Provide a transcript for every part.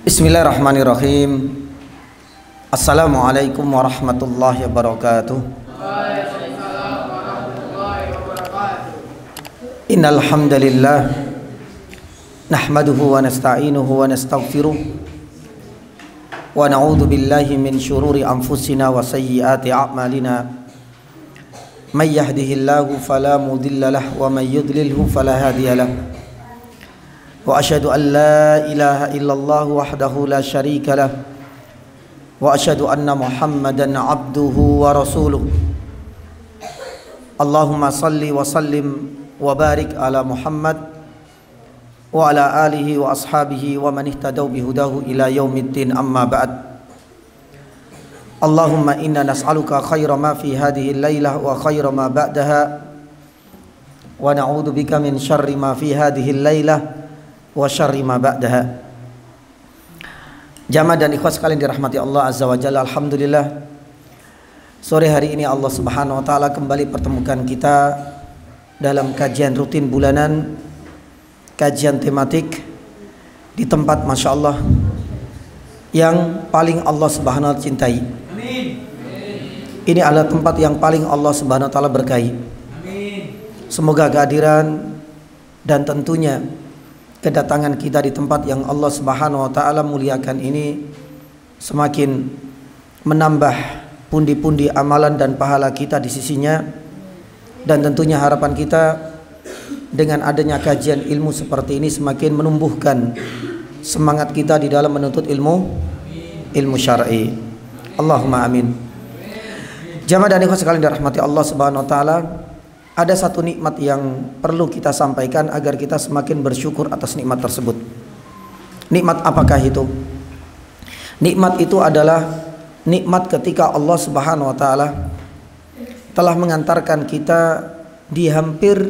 Bismillahirrahmanirrahim. Assalamualaikum warahmatullahi wabarakatuh. Innal hamdalillah nahmaduhu wa nasta'inuhu wa nastaghfiruh wa na'udzu billahi min shururi anfusina wa sayyiati a'malina. May yahdihillahu fala mudilla lahu wa may yudlilhu fala hadiya lahu. Wa asyhadu an la ilaha illallah wahdahu la syarika lah wa asyhadu anna Muhammadan abduhu wa rasuluh. Allahumma salli wa sallim wa barik ala Muhammad wa ala alihi wa ashabihi wa man ihtadaw bihudahu ila yaumiddin, amma ba'd. Allahumma inna nas'aluka khaira ma fi hadhihi al-lailah wa khaira ma ba'daha wa na'udzu bika min syarri ma fi hadhihi al-lailah wa syarri ma ba'daha. Jamaah dan ikhwas sekalian dirahmati Allah Azza wa Jalla, alhamdulillah sore hari ini Allah Subhanahu wa taala kembali pertemukan kita dalam kajian rutin bulanan, kajian tematik di tempat Masya Allah yang paling Allah Subhanahu wa taala cintai. Amin. Ini adalah tempat yang paling Allah Subhanahu wa taala berkahi. Amin. Semoga kehadiran dan tentunya kedatangan kita di tempat yang Allah Subhanahu wa taala muliakan ini semakin menambah pundi-pundi amalan dan pahala kita di sisinya, dan tentunya harapan kita dengan adanya kajian ilmu seperti ini semakin menumbuhkan semangat kita di dalam menuntut ilmu syar'i. Allahumma amin. Jamaah dan ikhwan sekalian dirahmati Allah Subhanahu wa taala, ada satu nikmat yang perlu kita sampaikan agar kita semakin bersyukur atas nikmat tersebut. Nikmat apakah itu? Nikmat itu adalah nikmat ketika Allah Subhanahu wa taala telah mengantarkan kita di hampir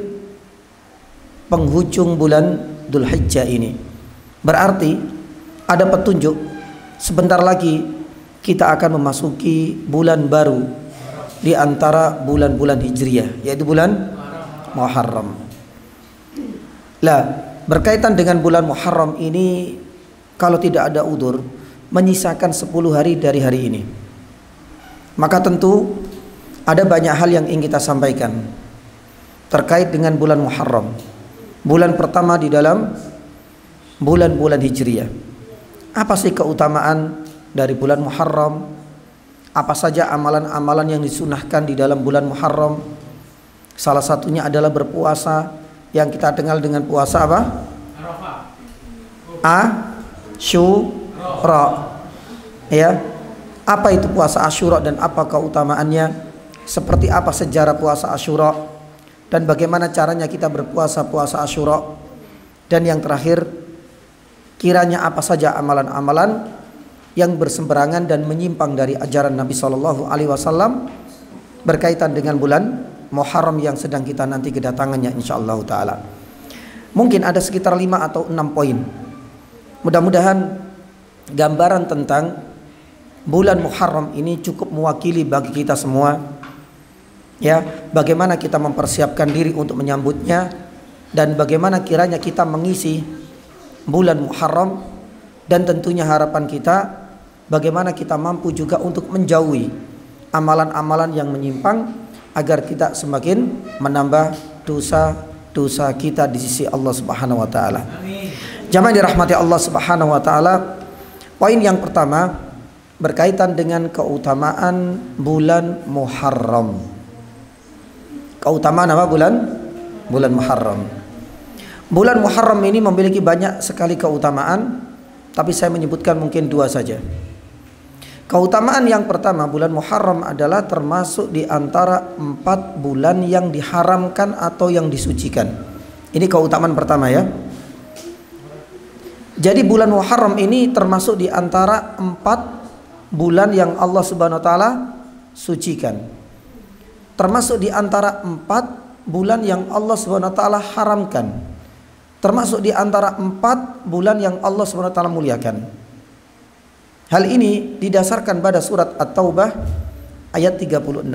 penghujung bulan Dzulhijjah ini. Berarti ada petunjuk sebentar lagi kita akan memasuki bulan baru di antara bulan-bulan Hijriyah, yaitu bulan Muharram. Lah, berkaitan dengan bulan Muharram ini, kalau tidak ada udzur, menyisakan 10 hari dari hari ini. Maka tentu ada banyak hal yang ingin kita sampaikan terkait dengan bulan Muharram, bulan pertama di dalam bulan-bulan Hijriyah. Apa sih keutamaan dari bulan Muharram? Apa saja amalan-amalan yang disunahkan di dalam bulan Muharram? Salah satunya adalah berpuasa, yang kita kenal dengan puasa apa? Asyura. Ya. Apa itu puasa Asyura dan apa keutamaannya? Seperti apa sejarah puasa Asyura dan bagaimana caranya kita berpuasa puasa Asyura? Dan yang terakhir, kiranya apa saja amalan-amalan yang bersemberangan dan menyimpang dari ajaran Nabi Shallallahu Alaihi Wasallam berkaitan dengan bulan Muharram yang sedang kita nanti kedatangannya insyaallah taala. Mungkin ada sekitar 5 atau 6 poin. Mudah-mudahan gambaran tentang bulan Muharram ini cukup mewakili bagi kita semua, ya, bagaimana kita mempersiapkan diri untuk menyambutnya dan bagaimana kiranya kita mengisi bulan Muharram, dan tentunya harapan kita bagaimana kita mampu juga untuk menjauhi amalan-amalan yang menyimpang agar kita semakin menambah dosa-dosa kita di sisi Allah Subhanahu wa taala. Jamaah dirahmati Allah Subhanahu wa taala, poin yang pertama berkaitan dengan keutamaan bulan Muharram. Keutamaan apa bulan Muharram? Bulan Muharram ini memiliki banyak sekali keutamaan, tapi saya menyebutkan mungkin 2 saja. Keutamaan yang pertama, bulan Muharram adalah termasuk di antara 4 bulan yang diharamkan atau yang disucikan. Ini keutamaan pertama, ya. Jadi bulan Muharram ini termasuk di antara 4 bulan yang Allah Subhanahu wa taala sucikan. Termasuk di antara 4 bulan yang Allah Subhanahu wa taala haramkan. Termasuk di antara 4 bulan yang Allah Subhanahu wa taala muliakan. Hal ini didasarkan pada surat At-Taubah ayat 36.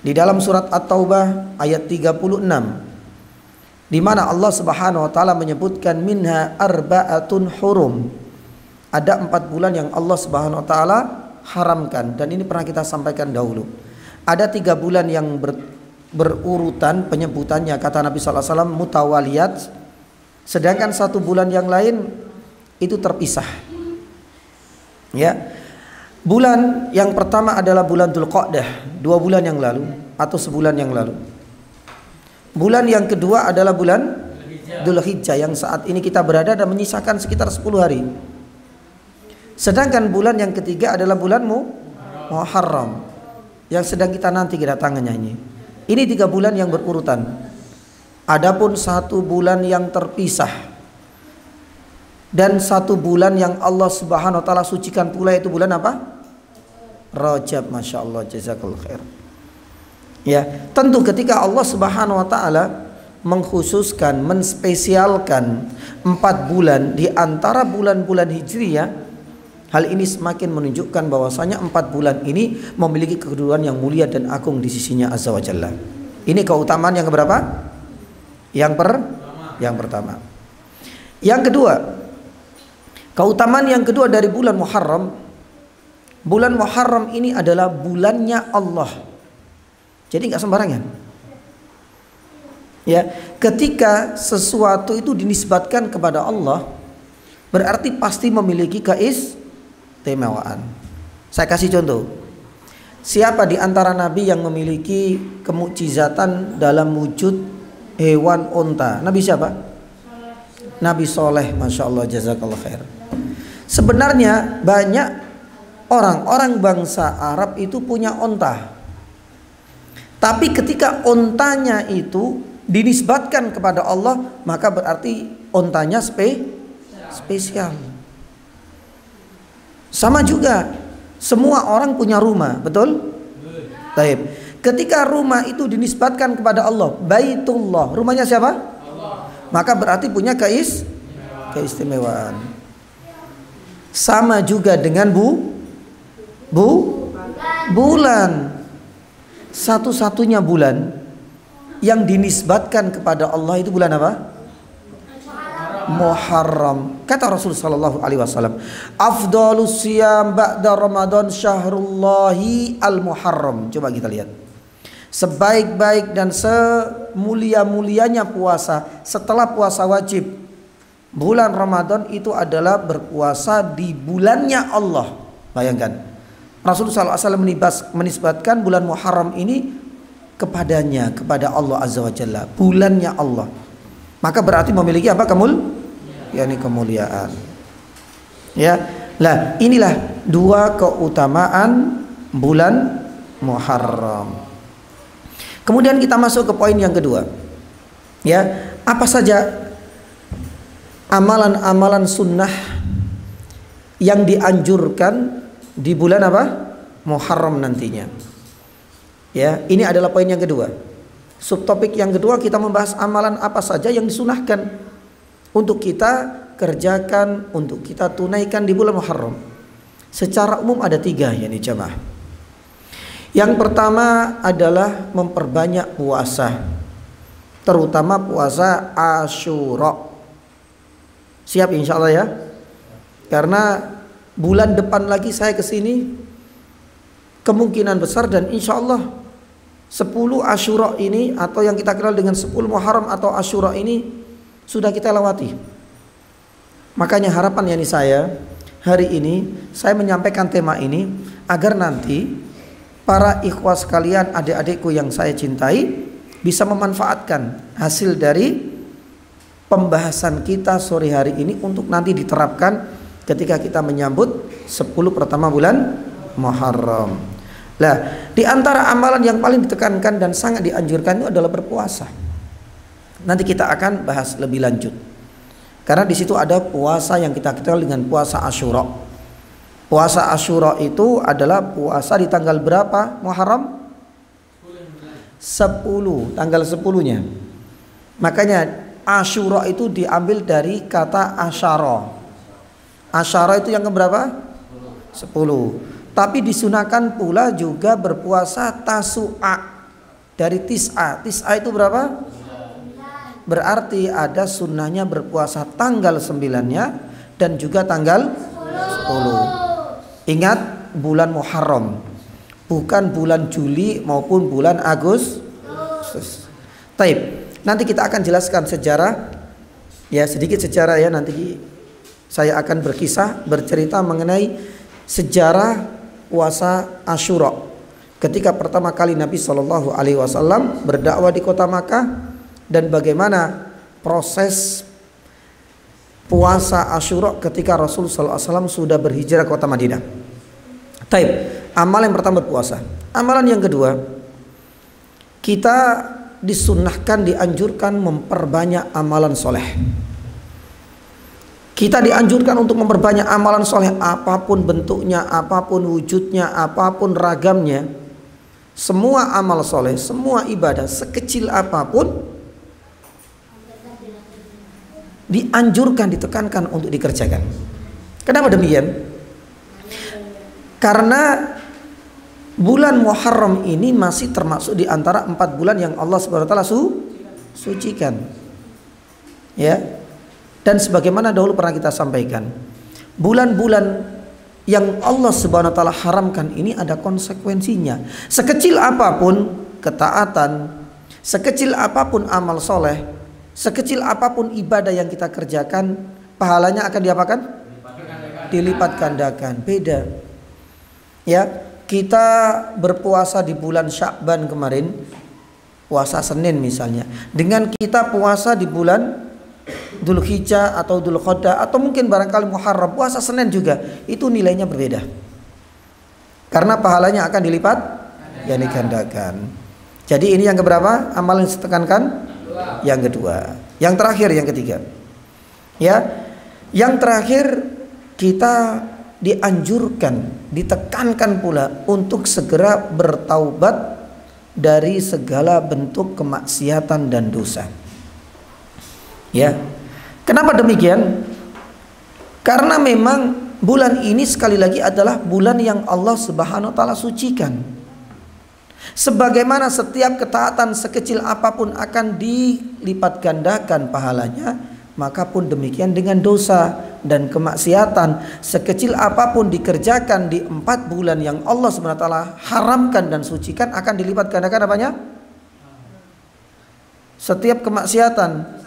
Di dalam surat At-Taubah ayat 36 di mana Allah Subhanahu wa taala menyebutkan minha arba'atun hurum. Ada 4 bulan yang Allah Subhanahu wa taala haramkan, dan ini pernah kita sampaikan dahulu. Ada 3 bulan yang berurutan penyebutannya, kata Nabi sallallahu alaihi wasallam, mutawaliyat. Sedangkan 1 bulan yang lain itu terpisah. Ya. Bulan yang pertama adalah bulan Dzulqa'dah, 2 bulan yang lalu atau sebulan yang lalu. Bulan yang kedua adalah bulan Dzulhijjah yang saat ini kita berada dan menyisakan sekitar 10 hari. Sedangkan bulan yang ketiga adalah bulan Muharram yang sedang kita nanti kedatangannya ini. Ini 3 bulan yang berurutan. Adapun 1 bulan yang terpisah dan 1 bulan yang Allah Subhanahu wa taala sucikan pula, itu bulan apa? Rajab. Masya Allah, jazakallahu khair. Ya, tentu ketika Allah Subhanahu wa taala mengkhususkan, menspesialkan 4 bulan di antara bulan-bulan Hijriyah, hal ini semakin menunjukkan bahwasanya 4 bulan ini memiliki kedudukan yang mulia dan agung di sisinya Azza wa Jalla. Ini keutamaan yang keberapa? Yang pertama. Yang kedua, keutamaan yang kedua dari bulan Muharram. Bulan Muharram ini adalah bulannya Allah. Jadi nggak sembarangan. Ya, ketika sesuatu itu dinisbatkan kepada Allah, berarti pasti memiliki keistimewaan. Saya kasih contoh. Siapa di antara nabi yang memiliki kemukjizatan dalam wujud hewan unta? Nabi siapa? Nabi Soleh. Masya Allah, jazakallah khair. Sebenarnya banyak orang-orang bangsa Arab itu punya unta, tapi ketika untanya itu dinisbatkan kepada Allah, maka berarti untanya spesial. Sama juga, semua orang punya rumah, betul? Baik. Ketika rumah itu dinisbatkan kepada Allah, Baitullah, rumahnya siapa? Allah. Maka berarti punya keistimewaan. Sama juga dengan bulan. Satu-satunya bulan yang dinisbatkan kepada Allah itu bulan apa? Muharram. Kata Rasul sallallahu alaihi wasallam, afdhalus siyam ba'da Ramadan syahrullahi al-Muharram. Coba kita lihat. Sebaik-baik dan semulia-mulianya puasa setelah puasa wajib, bulan Ramadan itu adalah berpuasa di bulannya Allah. Bayangkan, Rasulullah SAW menisbatkan bulan Muharram ini kepadanya, kepada Allah Azza wa Jalla, bulannya Allah. Maka berarti memiliki apa? Yani kemuliaan. Ya, lah inilah 2 keutamaan bulan Muharram. Kemudian kita masuk ke poin yang kedua. Ya, apa saja amalan-amalan sunnah yang dianjurkan di bulan apa? Muharram nantinya. Ya, ini adalah poin yang kedua. Subtopik yang kedua, kita membahas amalan apa saja yang disunahkan untuk kita kerjakan, untuk kita tunaikan di bulan Muharram. Secara umum ada 3 ya nih jemaah. Yang pertama adalah memperbanyak puasa, terutama puasa Asyura. Siap insya Allah ya. Karena bulan depan lagi saya kesini, kemungkinan besar dan insya Allah 10 Asyura ini, atau yang kita kenal dengan 10 Muharram atau Asyura ini sudah kita lewati. Makanya harapan yani saya hari ini saya menyampaikan tema ini agar nanti para ikhwah sekalian, adik-adikku yang saya cintai, bisa memanfaatkan hasil dari pembahasan kita sore hari ini untuk nanti diterapkan ketika kita menyambut 10 pertama bulan Muharram. Nah, di antara amalan yang paling ditekankan dan sangat dianjurkan itu adalah berpuasa. Nanti kita akan bahas lebih lanjut. Karena di situ ada puasa yang kita kenal dengan puasa Asyura. Puasa Asyura itu adalah puasa di tanggal berapa Muharram? 10, tanggal 10-nya. Makanya Asyura itu diambil dari kata asyara. Asyara itu yang keberapa? 10. Tapi disunahkan pula juga berpuasa Tasu'a dari Tis'a. Tis'a itu berapa? Berarti ada sunnahnya berpuasa tanggal 9-nya dan juga tanggal 10. Ingat, bulan Muharram, bukan bulan Juli maupun bulan Agustus. Taib. Nanti kita akan jelaskan sejarah, ya sedikit sejarah ya. Nanti saya akan bercerita mengenai sejarah puasa Asyura. Ketika pertama kali Nabi Shallallahu Alaihi Wasallam berdakwah di kota Makkah dan bagaimana proses puasa Asyura ketika Rasul Sallallahu Alaihi Wasallam sudah berhijrah ke kota Madinah. Taib. Amalan yang pertama berpuasa. Amalan yang kedua, kita disunnahkan, dianjurkan memperbanyak amalan soleh. Kita dianjurkan untuk memperbanyak amalan soleh, apapun bentuknya, apapun wujudnya, apapun ragamnya. Semua amal soleh, semua ibadah sekecil apapun dianjurkan, ditekankan untuk dikerjakan. Kenapa demikian? Karena bulan Muharram ini masih termasuk di antara 4 bulan yang Allah Subhanahu wa taala sucikan. Ya. Dan sebagaimana dahulu pernah kita sampaikan, bulan-bulan yang Allah Subhanahu wa taala haramkan ini ada konsekuensinya. Sekecil apapun ketaatan, sekecil apapun amal soleh, sekecil apapun ibadah yang kita kerjakan, pahalanya akan diapakan? Dilipat gandakan. Beda. Ya. Kita berpuasa di bulan Sya'ban kemarin, puasa Senin misalnya, dengan kita puasa di bulan Dzulhijjah atau Dzulqa'dah atau mungkin barangkali Muharram, puasa Senin juga, itu nilainya berbeda. Karena pahalanya akan dilipat gandakan. Jadi ini yang keberapa? Amalan yang ditekankan? Yang kedua. Yang terakhir, yang ketiga. Ya. Yang terakhir, kita dianjurkan, ditekankan pula untuk segera bertaubat dari segala bentuk kemaksiatan dan dosa. Ya. Kenapa demikian? Karena memang bulan ini sekali lagi adalah bulan yang Allah Subhanahu wa taala sucikan. Sebagaimana setiap ketaatan sekecil apapun akan dilipat gandakan pahalanya, maka pun demikian dengan dosa dan kemaksiatan sekecil apapun dikerjakan di 4 bulan yang Allah SWT haramkan dan sucikan akan dilipat gandakan apanya? Setiap kemaksiatan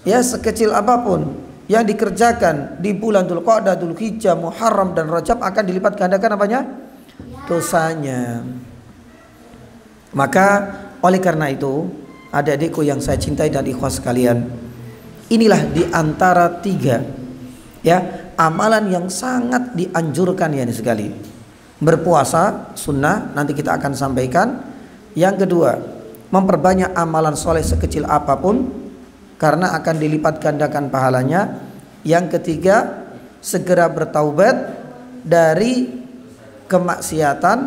ya sekecil apapun yang dikerjakan di bulan Dzulqa'dah, Dzulhijjah, Muharram dan Rajab akan dilipat gandakan apanya? Dosanya. Maka oleh karena itu, adik-adikku yang saya cintai dan ikhwas sekalian, inilah di antara 3 ya amalan yang sangat dianjurkan ya sekali. Berpuasa sunnah, nanti kita akan sampaikan. Yang kedua, memperbanyak amalan soleh sekecil apapun karena akan dilipat gandakan pahalanya. Yang ketiga, segera bertaubat dari kemaksiatan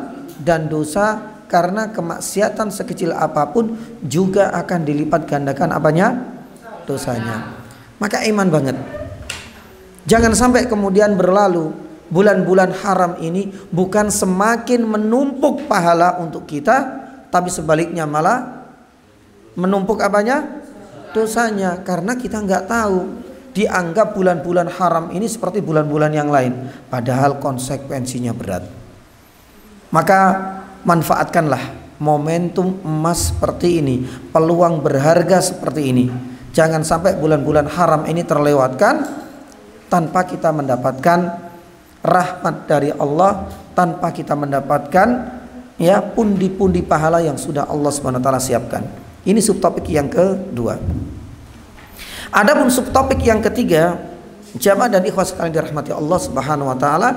dan dosa karena kemaksiatan sekecil apapun juga akan dilipat gandakan apanya? Dosanya. Maka iman banget. Jangan sampai kemudian berlalu bulan-bulan haram ini bukan semakin menumpuk pahala untuk kita, tapi sebaliknya malah menumpuk apanya? Dosanya. Karena kita nggak tahu, dianggap bulan-bulan haram ini seperti bulan-bulan yang lain, padahal konsekuensinya berat. Maka manfaatkanlah momentum emas seperti ini, peluang berharga seperti ini. Jangan sampai bulan-bulan haram ini terlewatkan tanpa kita mendapatkan rahmat dari Allah, tanpa kita mendapatkan ya pundi-pundi pahala yang sudah Allah Subhanahu wa taala siapkan. Ini subtopik yang kedua. Adapun subtopik yang ketiga, jamaah dan ikhwas sekalian dirahmati Allah Subhanahu wa taala,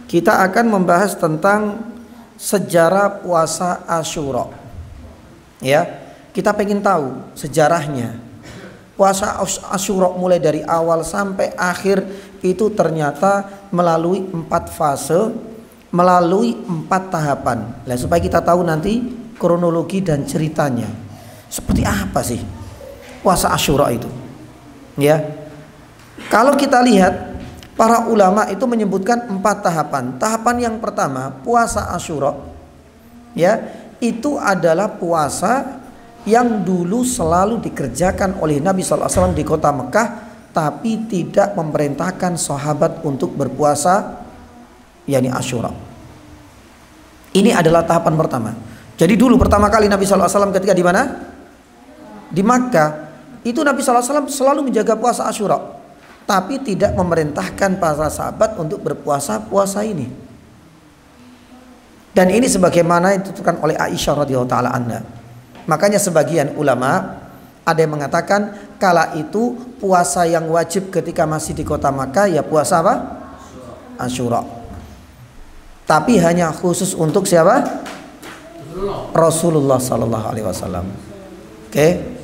kita akan membahas tentang sejarah puasa Asyura. Ya, kita pengen tahu sejarahnya. Puasa Asyura mulai dari awal sampai akhir itu ternyata melalui 4 fase, melalui 4 tahapan. Nah, supaya kita tahu nanti kronologi dan ceritanya. Seperti apa sih puasa Asyura itu? Ya. Kalau kita lihat, para ulama itu menyebutkan 4 tahapan. Tahapan yang pertama, puasa Asyura ya, itu adalah puasa yang dulu selalu dikerjakan oleh Nabi SAW di kota Mekah tapi tidak memerintahkan sahabat untuk berpuasa, yakni Asyura. Ini adalah tahapan pertama. Jadi dulu pertama kali Nabi SAW ketika di mana? Di Makkah. Itu Nabi SAW selalu menjaga puasa Asyura, tapi tidak memerintahkan para sahabat untuk berpuasa puasa ini. Dan ini sebagaimana ditentukan oleh Aisyah radhiyallahu taala anha. Makanya sebagian ulama ada yang mengatakan kala itu puasa yang wajib ketika masih di kota Makkah ya puasa apa? Asyura. Tapi hanya khusus untuk siapa? Rasulullah sallallahu alaihi wasallam. Oke.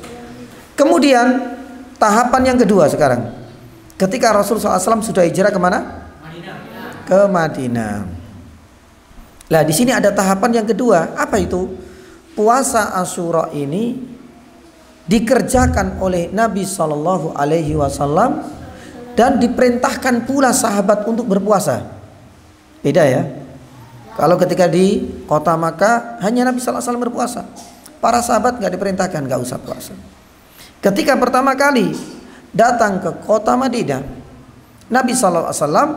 Kemudian tahapan yang kedua sekarang. Ketika Rasulullah SAW sudah hijrah kemana? Ke Madinah. Nah di sini ada tahapan yang kedua. Apa itu? Puasa Asyura ini dikerjakan oleh Nabi Shallallahu Alaihi Wasallam dan diperintahkan pula sahabat untuk berpuasa. Beda ya. Kalau ketika di kota Makkah hanya Nabi Shallallahu Alaihi Wasallam berpuasa, para sahabat nggak diperintahkan nggak usah puasa. Ketika pertama kali datang ke kota Madinah, Nabi Shallallahu Alaihi Wasallam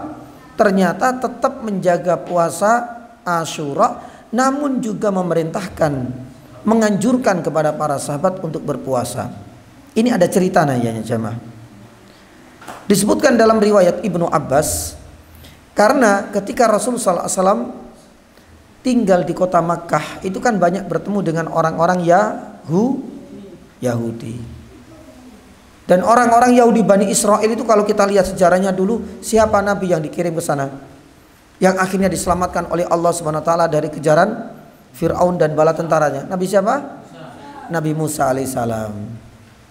ternyata tetap menjaga puasa Asyura, namun juga menganjurkan kepada para sahabat untuk berpuasa. Ini ada cerita nanya jamaah. Disebutkan dalam riwayat Ibnu Abbas, karena ketika Rasulullah SAW tinggal di kota Makkah, itu kan banyak bertemu dengan orang-orang Yahudi. Dan orang-orang Yahudi Bani Israel itu kalau kita lihat sejarahnya dulu, siapa nabi yang dikirim ke sana? Yang akhirnya diselamatkan oleh Allah Subhanahu wa taala dari kejaran Fir'aun dan bala tentaranya. Nabi siapa? Nabi Musa alaihissalam.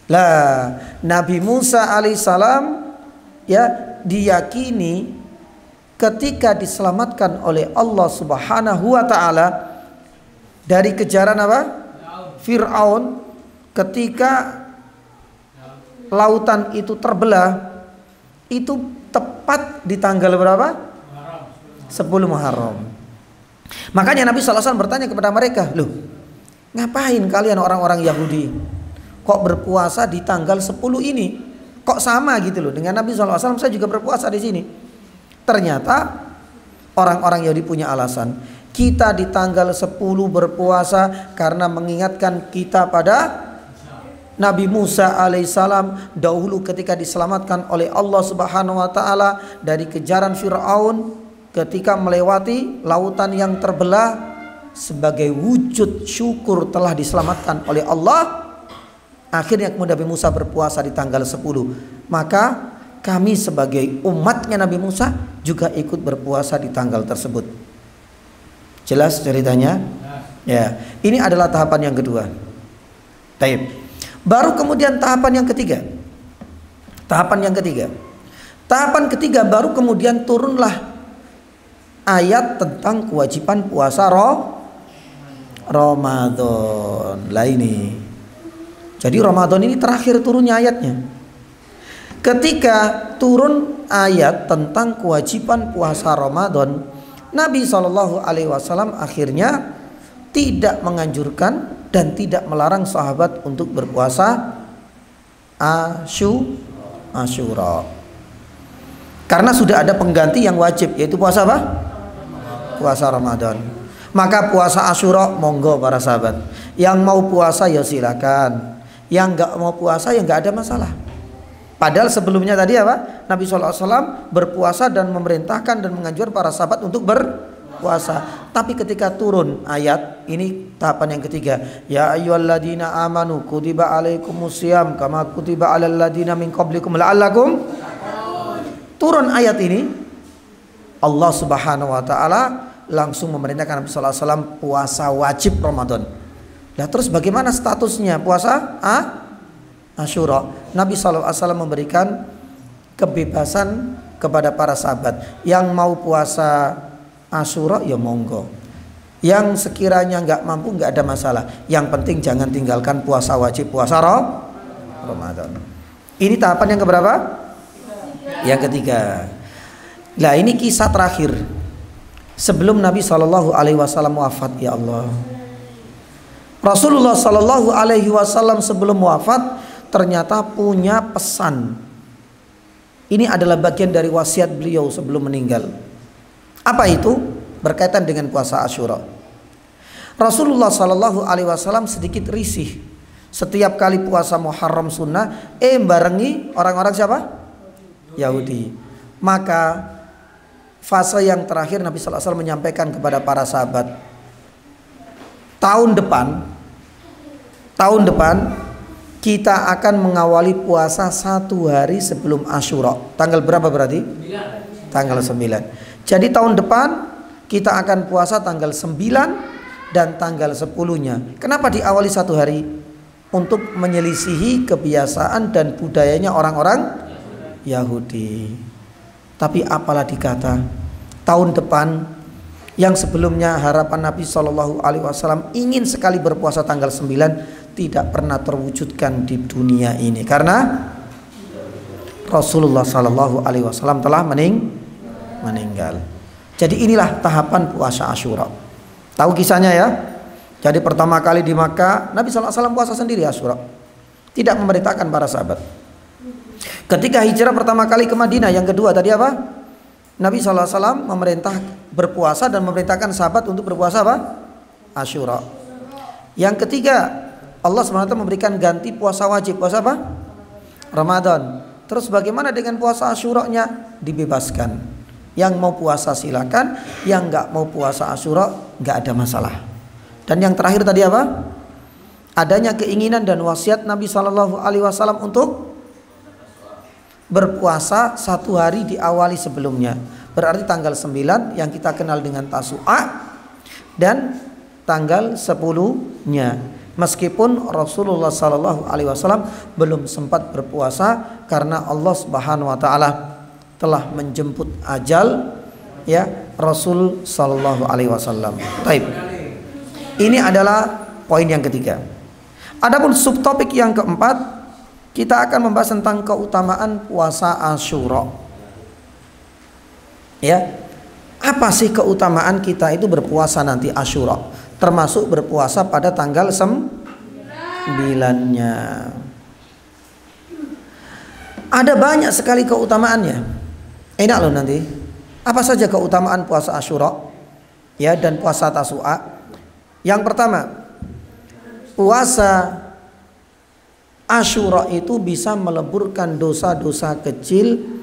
Lah, Nabi Musa alaihissalam ya diyakini ketika diselamatkan oleh Allah Subhanahu wa taala dari kejaran apa? Fir'aun, ketika lautan itu terbelah, itu tepat di tanggal berapa? 10 Muharram. Makanya Nabi SAW bertanya kepada mereka, loh ngapain kalian orang-orang Yahudi kok berpuasa di tanggal 10 ini? Kok sama gitu loh dengan Nabi SAW, saya juga berpuasa di sini. Ternyata orang-orang Yahudi punya alasan. Kita di tanggal 10 berpuasa karena mengingatkan kita pada Nabi Musa alaihissalam dahulu ketika diselamatkan oleh Allah Subhanahu wa taala dari kejaran Fir'aun, ketika melewati lautan yang terbelah, sebagai wujud syukur telah diselamatkan oleh Allah. Akhirnya kemudian Nabi Musa berpuasa di tanggal 10. Maka kami sebagai umatnya Nabi Musa juga ikut berpuasa di tanggal tersebut. Jelas ceritanya? Ya, ini adalah tahapan yang kedua. Taib. Baru kemudian tahapan yang ketiga. Tahapan ketiga baru kemudian turunlah ayat tentang kewajiban puasa Ramadan. Lah ini. Jadi Ramadan ini terakhir turunnya ayatnya. Ketika turun ayat tentang kewajiban puasa Ramadan, Nabi SAW akhirnya tidak menganjurkan dan tidak melarang sahabat untuk berpuasa Asyura. Karena sudah ada pengganti yang wajib, yaitu puasa apa? Puasa Ramadan. Maka puasa Asyura monggo para sahabat. Yang mau puasa ya silakan. Yang nggak mau puasa ya nggak ada masalah. Padahal sebelumnya tadi apa? Nabi SAW berpuasa dan memerintahkan dan menganjurkan para sahabat untuk berpuasa. Tapi ketika turun ayat ini tahapan yang ketiga, ya ayyuhalladzina amanu kutiba alaikumusiyam kama kutiba alal ladzina min qablikum la'allakum. Turun ayat ini, Allah Subhanahu wa taala langsung memerintahkan Nabi sallallahu alaihi wasallam puasa wajib Ramadan. Nah, terus bagaimana statusnya puasa Asyura? Nabi sallallahu alaihi wasallam memberikan kebebasan kepada para sahabat. Yang mau puasa Asyura ya monggo. Yang sekiranya nggak mampu nggak ada masalah. Yang penting jangan tinggalkan puasa wajib, puasa Ramadan. Ini tahapan yang keberapa? Yang ketiga. Nah, ini kisah terakhir sebelum Nabi Shallallahu Alaihi Wasallam wafat. Ya Allah, Rasulullah Shallallahu Alaihi Wasallam sebelum wafat ternyata punya pesan Ini adalah bagian dari wasiat beliau sebelum meninggal. Apa itu? Berkaitan dengan puasa Asyura. Rasulullah Shallallahu Alaihi Wasallam sedikit risih setiap kali puasa Muharram sunnah, barengi orang-orang siapa? Yahudi. Maka fase yang terakhir Nabi Sallallahu Alaihi Wasallam menyampaikan kepada para sahabat, tahun depan kita akan mengawali puasa 1 hari sebelum Asyura. Tanggal berapa berarti? 9. Tanggal 9. Jadi tahun depan kita akan puasa tanggal 9 dan tanggal 10-nya. Kenapa diawali 1 hari? Untuk menyelisihi kebiasaan dan budayanya orang-orang Yahudi. Tapi apalah dikata, tahun depan yang sebelumnya harapan Nabi Shallallahu Alaihi Wasallam ingin sekali berpuasa tanggal 9 tidak pernah terwujudkan di dunia ini karena Rasulullah Shallallahu Alaihi Wasallam telah meninggal. Jadi inilah tahapan puasa Asyura. Tahu kisahnya ya? Jadi pertama kali di Makkah Nabi Sallallahu Alaihi Wasallam puasa sendiri Asyura, tidak memerintahkan para sahabat. Ketika hijrah pertama kali ke Madinah, yang kedua tadi apa? Nabi Sallallahu Alaihi Wasallam memerintah berpuasa dan memerintahkan sahabat untuk berpuasa apa? Asyura. Yang ketiga, Allah SWT memberikan ganti puasa wajib. Puasa apa? Ramadan. Terus bagaimana dengan puasa Asyura-nya? Dibebaskan. Yang mau puasa silakan, yang nggak mau puasa Asyura nggak ada masalah. Dan yang terakhir tadi apa? Adanya keinginan dan wasiat Nabi Shallallahu Alaihi Wasallam untuk berpuasa 1 hari diawali sebelumnya. Berarti tanggal 9 yang kita kenal dengan Tasu'a dan tanggal 10-nya. Meskipun Rasulullah Sallallahu Alaihi Wasallam belum sempat berpuasa karena Allah Subhanahu Wa Taala telah menjemput ajal ya Rasul Sallallahu Alaihi Wasallam. Baik. Ini adalah poin yang ketiga. Adapun subtopik yang keempat, kita akan membahas tentang keutamaan puasa Asyura. Ya, apa sih keutamaan kita itu berpuasa nanti Asyura? Termasuk berpuasa pada tanggal 9-nya. Ada banyak sekali keutamaannya. Enak loh nanti. Apa saja keutamaan puasa Asyura? Ya, dan puasa Tasu'a. Yang pertama, puasa Asyura itu bisa meleburkan dosa-dosa kecil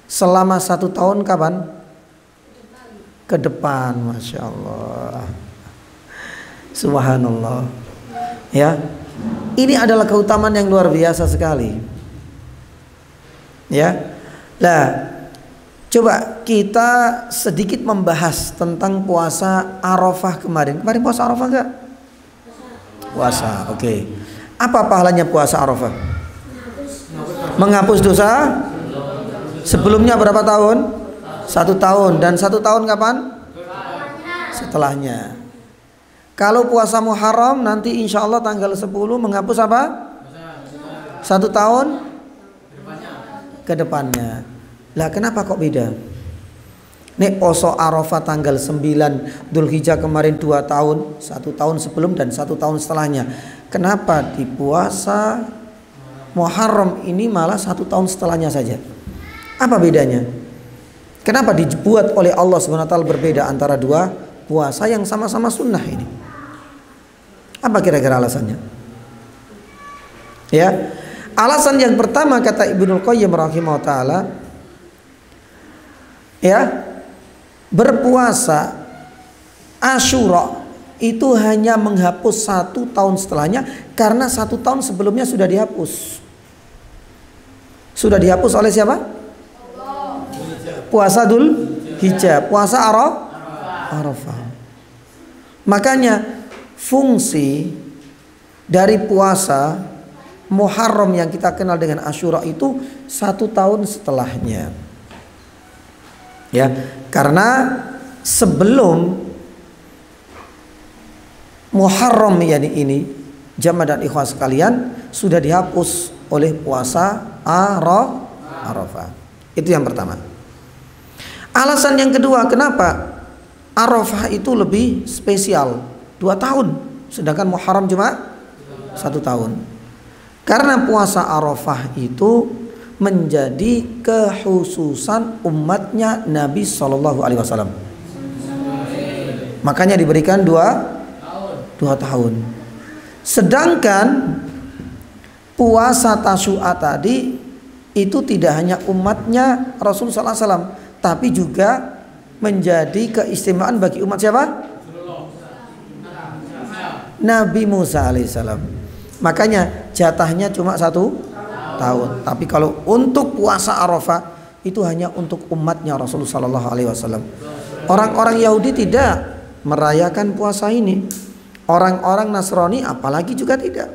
selama 1 tahun kapan? Ke depan, Masya Allah. Subhanallah. Ya, ini adalah keutamaan yang luar biasa sekali. Ya, nah, coba kita sedikit membahas tentang puasa Arafah kemarin. Kemarin puasa Arafah enggak? Puasa, oke. Apa pahalanya puasa Arafah? Menghapus dosa. Sebelumnya berapa tahun? 1 tahun. Dan 1 tahun kapan? Setelahnya. Kalau puasa Muharram nanti insya Allah tanggal 10 menghapus apa? 1 tahun ke depannya. Lah kenapa kok beda? Nek poso Arafah tanggal 9 Dzulhijjah kemarin 2 tahun, 1 tahun sebelum dan 1 tahun setelahnya. Kenapa di puasa Muharram ini malah 1 tahun setelahnya saja? Apa bedanya? Kenapa dibuat oleh Allah SWT berbeda antara 2 puasa yang sama-sama sunnah ini? Apa kira-kira alasannya? Ya, alasan yang pertama kata Ibnul Qayyim rahimahullah taala, ya, berpuasa Asyura itu hanya menghapus 1 tahun setelahnya karena 1 tahun sebelumnya sudah dihapus. Sudah dihapus oleh siapa? Puasa Dzulhijjah, puasa Arafah. Makanya fungsi dari puasa Muharram yang kita kenal dengan Asyura itu 1 tahun setelahnya. Ya, karena sebelum Muharram ini jamaah dan ikhwan sekalian sudah dihapus oleh puasa Arafah. Itu yang pertama. Alasan yang kedua, kenapa Arafah itu lebih spesial 2 tahun, sedangkan Muharram cuma 1 tahun. Karena puasa Arafah itu menjadi kekhususan umatnya Nabi Shallallahu Alaihi Wasallam. Makanya diberikan dua tahun. Sedangkan puasa Tasyu'a tadi itu tidak hanya umatnya Rasul Sallallahu Alaihi Wasallam, tapi juga menjadi keistimewaan bagi umat siapa? Nabi Musa alaihissalam. Makanya jatahnya cuma 1 tahun. Tapi kalau untuk puasa Arafah itu hanya untuk umatnya Rasulullah Sallallahu Alaihi Wasallam. Orang-orang Yahudi tidak merayakan puasa ini. Orang-orang Nasrani apalagi juga tidak.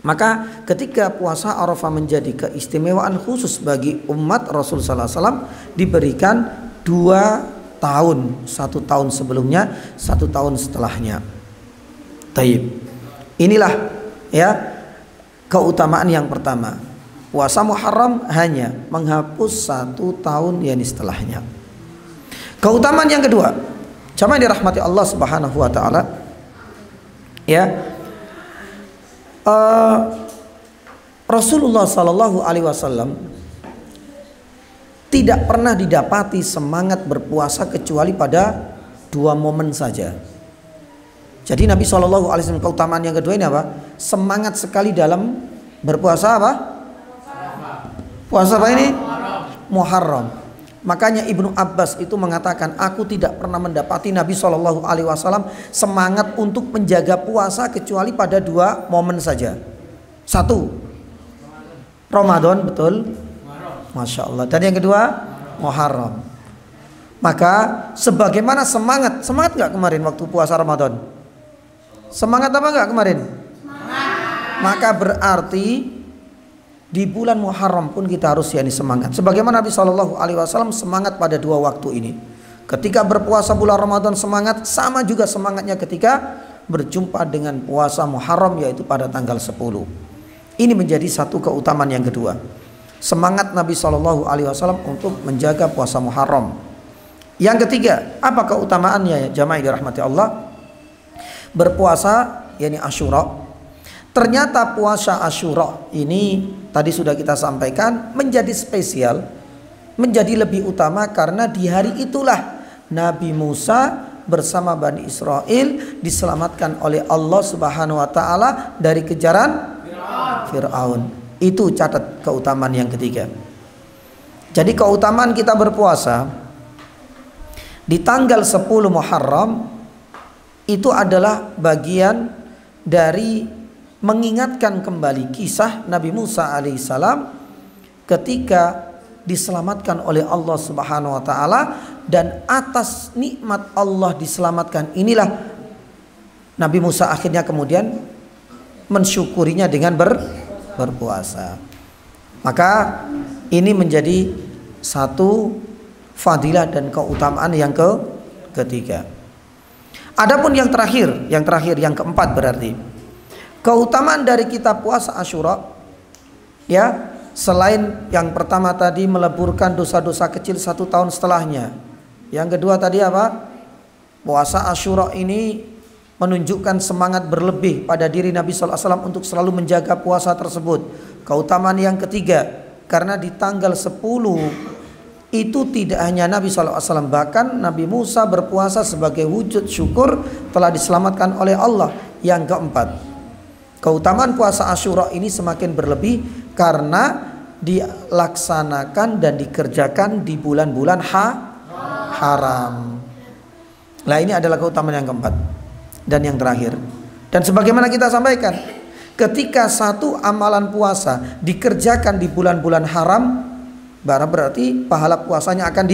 Maka ketika puasa Arafah menjadi keistimewaan khusus bagi umat Rasul Sallallahu Alaihi Wasallam, diberikan 2 tahun, 1 tahun sebelumnya, 1 tahun setelahnya. Taib. Inilah ya keutamaan yang pertama. Puasa Muharram hanya menghapus 1 tahun yakni setelahnya. Keutamaan yang kedua, jamaah dirahmati Allah Subhanahu wa taala. Ya. Rasulullah sallallahu alaihi wasallam tidak pernah didapati semangat berpuasa kecuali pada 2 momen saja. Jadi Nabi Shallallahu Alaihi Wasallam keutamaan yang kedua ini apa? Semangat sekali dalam berpuasa apa? Puasa apa ini? Muharram. Makanya Ibnu Abbas itu mengatakan, aku tidak pernah mendapati Nabi Shallallahu Alaihi Wasallam semangat untuk menjaga puasa kecuali pada 2 momen saja. 1, Ramadan, betul? Masya Allah. Dan yang kedua, Muharram. Maka sebagaimana semangat nggak kemarin waktu puasa Ramadan? Semangat apa enggak kemarin? Semangat. Maka berarti di bulan Muharram pun kita harus semangat. Sebagaimana Nabi Shallallahu Alaihi Wasallam semangat pada 2 waktu ini. Ketika berpuasa bulan Ramadan semangat, sama juga semangatnya ketika berjumpa dengan puasa Muharram yaitu pada tanggal 10. Ini menjadi satu keutamaan yang kedua. Semangat Nabi Shallallahu Alaihi Wasallam untuk menjaga puasa Muharram. Yang ketiga, apa keutamaannya ya jamaah dirahmati Allah? Berpuasa yakni Asyura. Ternyata puasa Asyura ini tadi sudah kita sampaikan menjadi spesial, menjadi lebih utama karena di hari itulah Nabi Musa bersama Bani Israel diselamatkan oleh Allah Subhanahu wa taala dari kejaran Fir'aun. Itu catat keutamaan yang ketiga. Jadi keutamaan kita berpuasa di tanggal 10 Muharram itu adalah bagian dari mengingatkan kembali kisah Nabi Musa alaihissalam ketika diselamatkan oleh Allah Subhanahu wa taala, dan atas nikmat Allah diselamatkan inilah Nabi Musa akhirnya kemudian mensyukurinya dengan berpuasa. Maka ini menjadi satu fadilah dan keutamaan yang ketiga. Adapun yang terakhir, yang keempat berarti keutamaan dari kita puasa Asyura, ya, selain yang pertama tadi meleburkan dosa-dosa kecil 1 tahun setelahnya. Yang kedua tadi apa? Puasa Asyura ini menunjukkan semangat berlebih pada diri Nabi Sallallahu Alaihi Wasallam untuk selalu menjaga puasa tersebut. Keutamaan yang ketiga, karena di tanggal 10 itu tidak hanya Nabi SAW, bahkan Nabi Musa berpuasa sebagai wujud syukur telah diselamatkan oleh Allah. Yang keempat, keutamaan puasa Asyura ini semakin berlebih karena dilaksanakan dan dikerjakan di bulan-bulan haram. Nah, ini adalah keutamaan yang keempat dan yang terakhir. Dan sebagaimana kita sampaikan, ketika satu amalan puasa dikerjakan di bulan-bulan haram, berarti pahala puasanya akan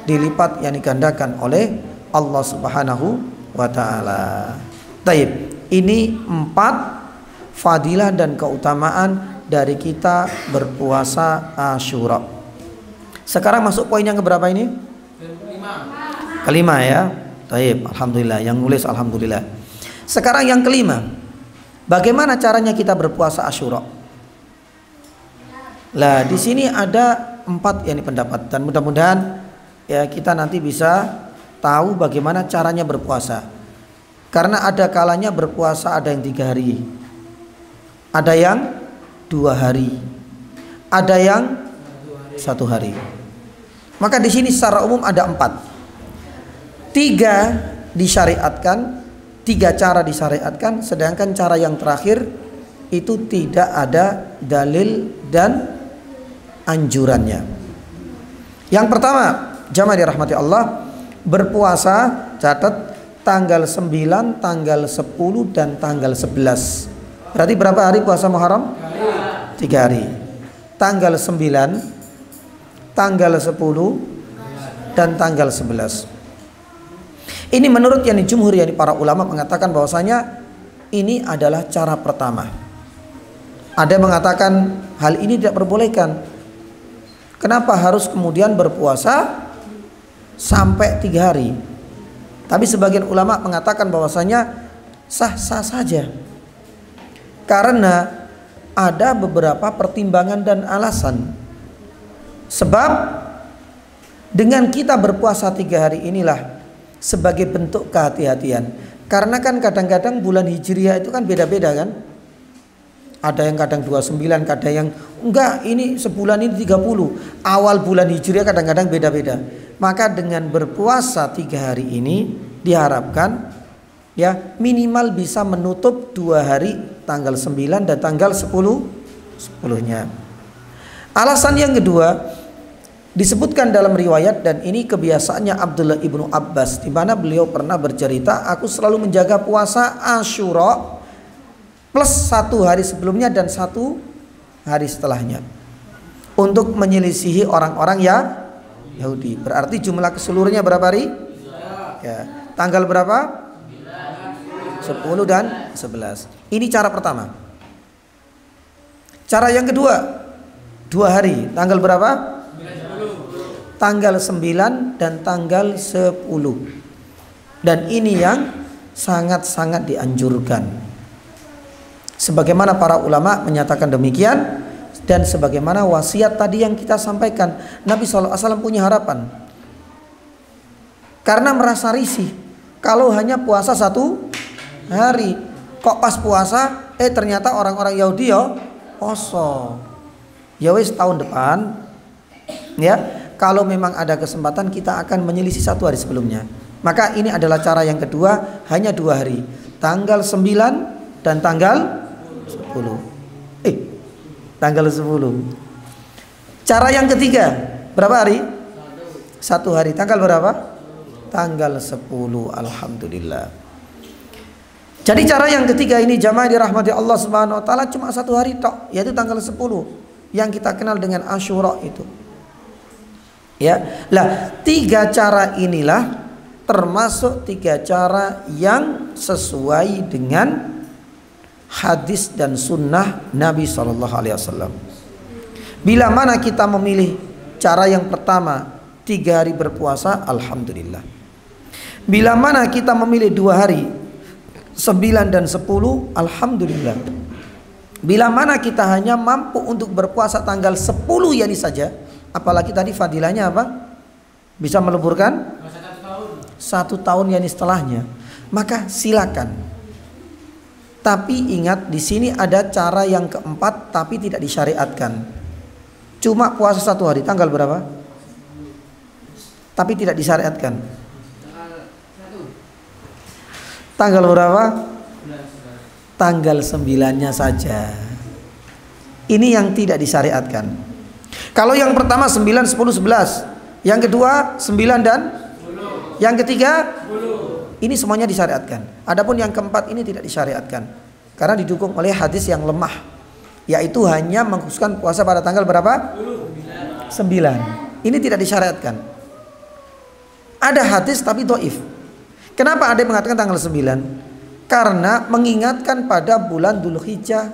dilipat yang digandakan oleh Allah Subhanahu wa taala. Taib. Ini 4 fadilah dan keutamaan dari kita berpuasa Asyura. Sekarang masuk poin yang keberapa ini? Kelima ya. Taib. Alhamdulillah. Yang nulis alhamdulillah. Sekarang yang kelima. Bagaimana caranya kita berpuasa Asyura? Lah di sini ada 4 yakni pendapat, dan mudah-mudahan ya kita nanti bisa tahu bagaimana caranya berpuasa. Karena ada kalanya berpuasa ada yang 3 hari, ada yang 2 hari, ada yang 1 hari. Maka di sini secara umum ada 4. 3 disyariatkan, 3 cara disyariatkan, sedangkan cara yang terakhir itu tidak ada dalil dan anjurannya. Yang pertama, jamaah dirahmati Allah, berpuasa, catat, tanggal 9, tanggal 10 dan tanggal 11. Berarti berapa hari puasa Muharram? 3 hari. Tanggal 9, tanggal 10 dan tanggal 11. Ini menurut jumhur para ulama mengatakan bahwasanya ini adalah cara pertama. Ada yang mengatakan hal ini tidak diperbolehkan. Kenapa harus kemudian berpuasa sampai 3 hari? Tapi sebagian ulama mengatakan bahwasanya sah-sah saja. Karena ada beberapa pertimbangan dan alasan. Sebab dengan kita berpuasa 3 hari inilah sebagai bentuk kehati-hatian. Karena kan kadang-kadang bulan Hijriah itu kan beda-beda kan. Ada yang kadang 29, kadang yang enggak, ini sebulan ini 30. Awal bulan Hijriah kadang-kadang beda-beda. Maka dengan berpuasa 3 hari ini diharapkan ya minimal bisa menutup 2 hari, tanggal 9 dan tanggal 10-nya. Alasan yang kedua disebutkan dalam riwayat, dan ini kebiasaannya Abdullah ibnu Abbas, di mana beliau pernah bercerita, aku selalu menjaga puasa Asyura plus 1 hari sebelumnya dan 1 hari setelahnya untuk menyelisihi orang-orang Yahudi. Berarti jumlah keseluruhnya berapa hari? Ya, tanggal berapa? 10 dan 11. Ini cara pertama. Cara yang kedua, 2 hari, tanggal berapa? Tanggal 9 dan tanggal 10. Dan ini yang sangat-sangat dianjurkan. Sebagaimana para ulama menyatakan demikian, dan sebagaimana wasiat tadi yang kita sampaikan, Nabi SAW punya harapan. Karena merasa risih kalau hanya puasa 1 hari, kok pas puasa ternyata orang-orang Yahudi poso. Ya wis, tahun depan ya, kalau memang ada kesempatan kita akan menyelisih 1 hari sebelumnya. Maka ini adalah cara yang kedua, hanya 2 hari, tanggal 9 dan tanggal 10. Tanggal 10. Cara yang ketiga, berapa hari? 1 hari, tanggal berapa? Tanggal 10. Alhamdulillah. Jadi cara yang ketiga ini jamaah dirahmati Allah Subhanahu wa taala cuma 1 hari tok, yaitu tanggal 10 yang kita kenal dengan Asyura itu. Ya, lah 3 cara inilah termasuk 3 cara yang sesuai dengan hadis dan sunnah Nabi SAW. Bila mana kita memilih cara yang pertama 3 hari berpuasa, alhamdulillah. Bila mana kita memilih 2 hari 9 dan 10, alhamdulillah. Bila mana kita hanya mampu untuk berpuasa tanggal 10 yani saja, apalagi tadi fadilahnya apa? Bisa meleburkan 1 tahun yani setelahnya, maka silakan. Tapi ingat, di sini ada cara yang keempat tapi tidak disyariatkan. Cuma puasa 1 hari, tanggal berapa? Tapi tidak disyariatkan. Tanggal berapa? Tanggal 9-nya saja. Ini yang tidak disyariatkan. Kalau yang pertama 9, 10, 11, yang kedua 9 dan 10, yang ketiga 10. Ini semuanya disyariatkan. Adapun yang keempat ini tidak disyariatkan karena didukung oleh hadis yang lemah, yaitu hanya mengkhususkan puasa pada tanggal berapa? 9. Ini tidak disyariatkan. Ada hadis tapi dhaif. Kenapa ada yang mengatakan tanggal 9? Karena mengingatkan pada bulan Dzulhijjah,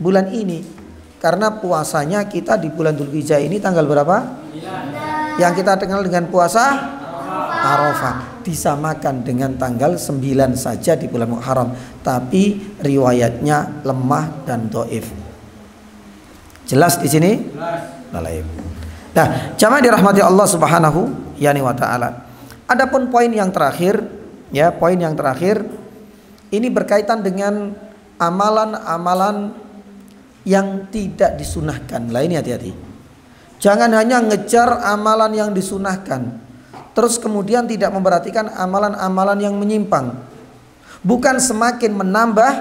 bulan ini. Karena puasanya kita di bulan Dzulhijjah ini tanggal berapa? 9. Yang kita kenal dengan puasa Arafah. Disamakan dengan tanggal 9 saja di bulan Muharram, tapi riwayatnya lemah dan dhaif. Jelas di sini? Jelas. Nah, jamaah dirahmati Allah Subhanahu wa taala. Adapun poin yang terakhir, ya, poin yang terakhir ini berkaitan dengan amalan-amalan yang tidak disunahkan. Lah ini hati-hati. Jangan hanya ngejar amalan yang disunahkan, terus kemudian tidak memperhatikan amalan-amalan yang menyimpang. Bukan semakin menambah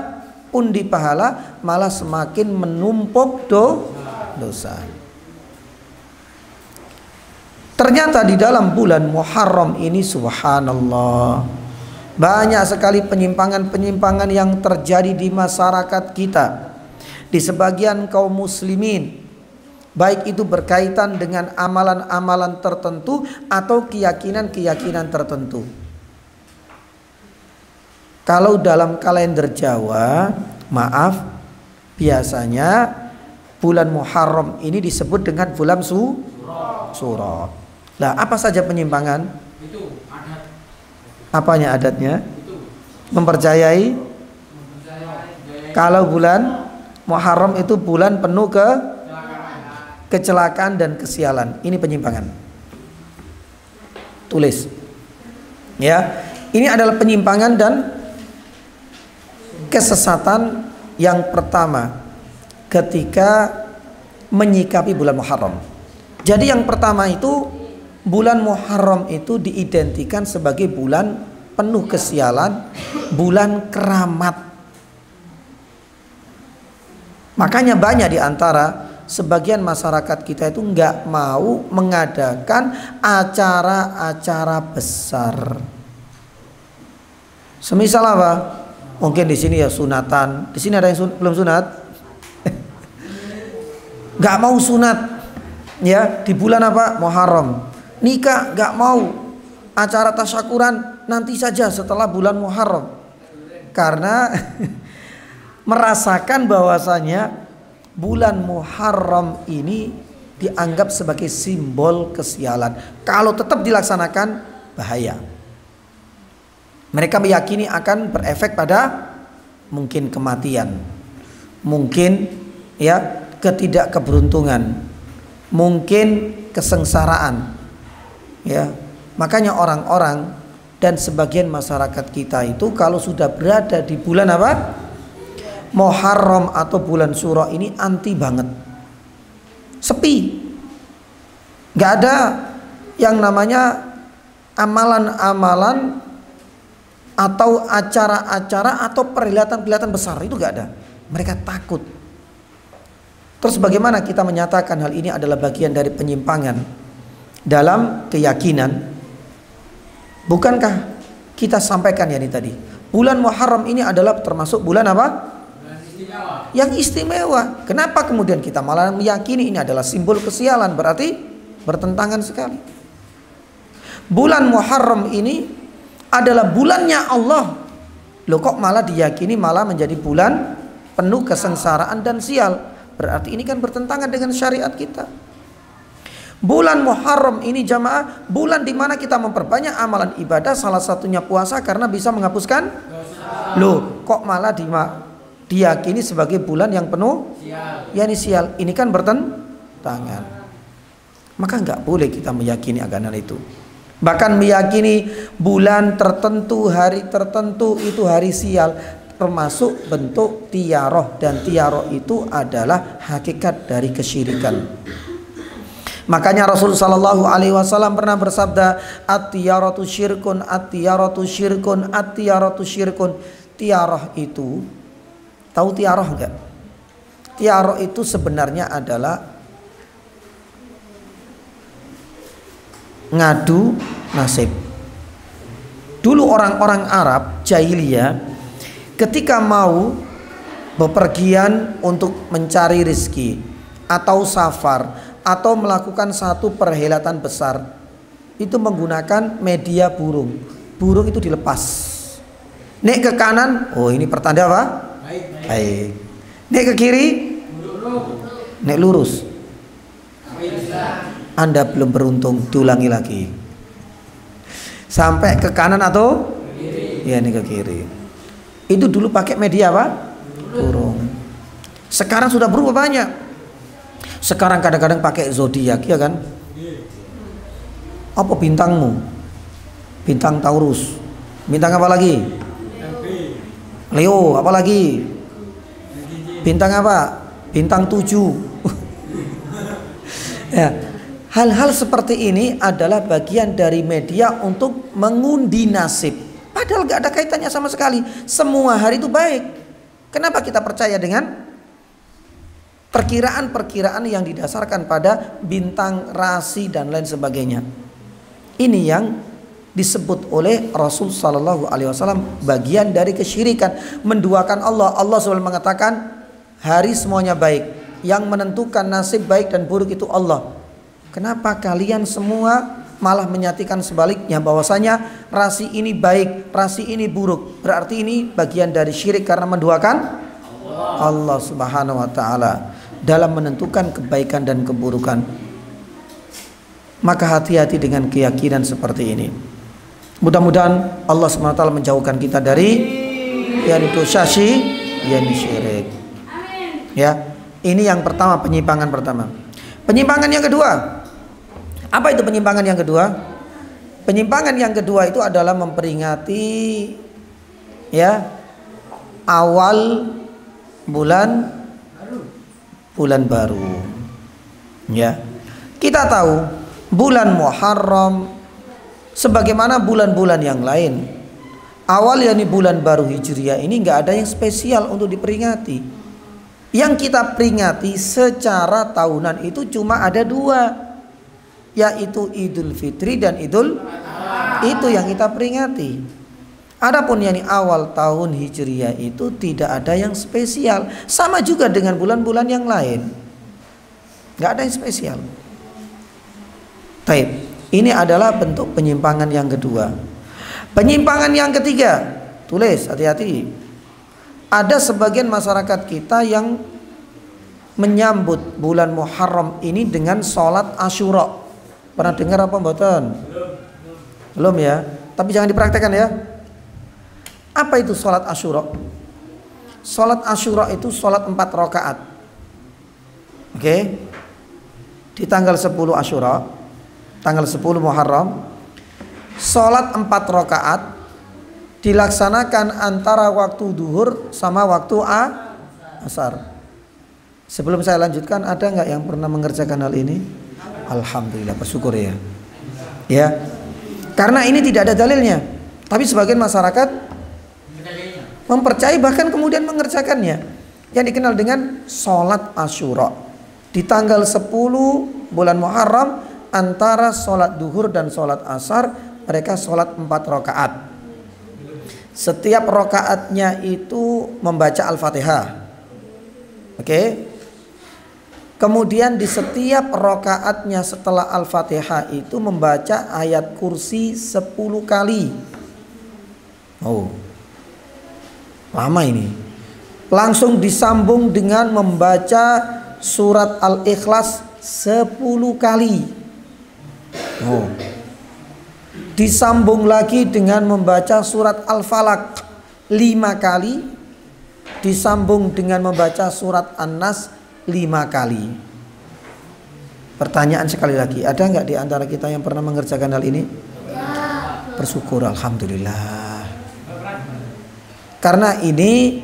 pundi pahala, malah semakin menumpuk dosa. Ternyata di dalam bulan Muharram ini subhanallah, banyak sekali penyimpangan-penyimpangan yang terjadi di masyarakat kita, di sebagian kaum muslimin, baik itu berkaitan dengan amalan-amalan tertentu atau keyakinan-keyakinan tertentu. Kalau dalam kalender Jawa, maaf, biasanya bulan Muharram ini disebut dengan bulan Suro. Lah, apa saja penyimpangan? Itu adat. Apanya adatnya? Mempercayai kalau bulan Muharram itu bulan penuh kecelakaan dan kesialan. Ini penyimpangan. Tulis. Ya, ini adalah penyimpangan dan kesesatan yang pertama ketika menyikapi bulan Muharram. Jadi yang pertama itu, bulan Muharram itu diidentikan sebagai bulan penuh kesialan, bulan keramat. Makanya banyak di antara sebagian masyarakat kita itu nggak mau mengadakan acara-acara besar. Semisal apa? Mungkin di sini ya sunatan. Di sini ada yang belum sunat? Nggak mau sunat, ya di bulan apa? Muharram. Nikah nggak mau, acara tasyakuran nanti saja setelah bulan Muharram, karena merasakan bahwasanya bulan Muharram ini dianggap sebagai simbol kesialan. Kalau tetap dilaksanakan bahaya. Mereka meyakini akan berefek pada mungkin kematian, mungkin ya ketidakkeberuntungan, mungkin kesengsaraan. Ya, makanya orang-orang dan sebagian masyarakat kita itu kalau sudah berada di bulan apa? Muharram atau bulan Syuro ini anti banget. Sepi. Gak ada yang namanya amalan-amalan atau acara-acara atau perhelatan-perhelatan besar, itu gak ada. Mereka takut. Terus bagaimana kita menyatakan hal ini adalah bagian dari penyimpangan dalam keyakinan? Bukankah kita sampaikan ya ini tadi, bulan Muharram ini adalah termasuk bulan apa? Bulan istimewa. Yang istimewa. Kenapa kemudian kita malah meyakini ini adalah simbol kesialan? Berarti bertentangan sekali. Bulan Muharram ini adalah bulannya Allah. Loh, kok malah diyakini malah menjadi bulan penuh kesengsaraan dan sial? Berarti ini kan bertentangan dengan syariat kita. Bulan Muharram ini jamaah, bulan dimana kita memperbanyak amalan ibadah, salah satunya puasa karena bisa menghapuskan dosa. Loh, kok malah diyakini sebagai bulan yang penuh sial? Ini kan bertentangan. Maka nggak boleh kita meyakini akan hal itu. Bahkan meyakini bulan tertentu, hari tertentu itu hari sial, termasuk bentuk tiaroh, dan tiaroh itu adalah hakikat dari kesyirikan. Makanya Rasul sallallahu alaihi wasallam pernah bersabda, at-tiyaratu syirkun, at-tiyaratu syirkun, at-tiyaratu syirkun. Tiaroh itu, tahu tiaroh enggak? Tiaroh itu sebenarnya adalah ngadu nasib. Dulu orang-orang Arab jahiliyah ketika mau bepergian untuk mencari rezeki atau safar atau melakukan satu perhelatan besar, itu menggunakan media burung. Burung itu dilepas. Nek ke kanan, oh ini pertanda apa? Baik. Nek ke kiri, nek lurus. Anda belum beruntung, diulangi lagi. Sampai ke kanan atau? Ya, ini ke kiri. Itu dulu pakai media apa? Burung. Sekarang sudah berubah banyak. Sekarang kadang-kadang pakai zodiak, ya kan? Apa bintangmu? Bintang Taurus. Bintang apa lagi? Leo. Apa lagi? Bintang apa? bintang 7. Ya, hal-hal seperti ini adalah bagian dari media untuk mengundi nasib. Padahal gak ada kaitannya sama sekali. Semua hari itu baik. Kenapa kita percaya dengan perkiraan-perkiraan yang didasarkan pada bintang, rasi dan lain sebagainya? Ini yang disebut oleh Rasul Sallallahu Alaihi Wasallam bagian dari kesyirikan, menduakan Allah. Allah SWT mengatakan hari semuanya baik, yang menentukan nasib baik dan buruk itu Allah. Kenapa kalian semua malah menyatakan sebaliknya, bahwasanya rasi ini baik, rasi ini buruk? Berarti ini bagian dari syirik karena menduakan Allah Subhanahu wa taala dalam menentukan kebaikan dan keburukan. Maka hati-hati dengan keyakinan seperti ini. Mudah-mudahan Allah Subhanahu wa taala menjauhkan kita dari yang itu yang syirik. Ya, ini yang pertama, penyimpangan pertama. Penyimpangan yang kedua. Apa itu penyimpangan yang kedua? Penyimpangan yang kedua itu adalah memperingati ya awal bulan baru. Ya. Kita tahu bulan Muharram sebagaimana bulan-bulan yang lain, awal yakni bulan baru Hijriah ini nggak ada yang spesial untuk diperingati. Yang kita peringati secara tahunan itu cuma ada dua, yaitu Idul Fitri dan Idul, itu yang kita peringati. Adapun yakni awal tahun Hijriah itu tidak ada yang spesial. Sama juga dengan bulan-bulan yang lain, nggak ada yang spesial. Baik, ini adalah bentuk penyimpangan yang kedua. Penyimpangan yang ketiga, tulis, hati-hati. Ada sebagian masyarakat kita yang menyambut bulan Muharram ini dengan sholat Asyura. Pernah dengar apa mboten? Belum ya? Tapi jangan dipraktekkan ya. Apa itu sholat Asyura? Sholat Asyura itu sholat 4 rakaat. Oke? Di tanggal 10 Asyura, tanggal 10 Muharram, sholat 4 rakaat dilaksanakan antara waktu duhur sama waktu asar. Sebelum saya lanjutkan, ada nggak yang pernah mengerjakan hal ini? Alhamdulillah, bersyukur ya. Ya, karena ini tidak ada dalilnya, tapi sebagian masyarakat mempercayai bahkan kemudian mengerjakannya, yang dikenal dengan sholat Asyura. Di tanggal 10 bulan Muharram, antara sholat duhur dan sholat asar, mereka sholat 4 rakaat. Setiap rakaatnya itu membaca Al-Fatihah. Oke. Kemudian di setiap rakaatnya setelah Al-Fatihah itu membaca ayat kursi 10 kali. Oh, lama ini. Langsung disambung dengan membaca surat Al-Ikhlas 10 kali. Oh. Disambung lagi dengan membaca surat Al-Falaq 5 kali. Disambung dengan membaca surat An-Nas 5 kali. Pertanyaan sekali lagi, ada nggak di antara kita yang pernah mengerjakan hal ini? Bersyukur, alhamdulillah. Karena ini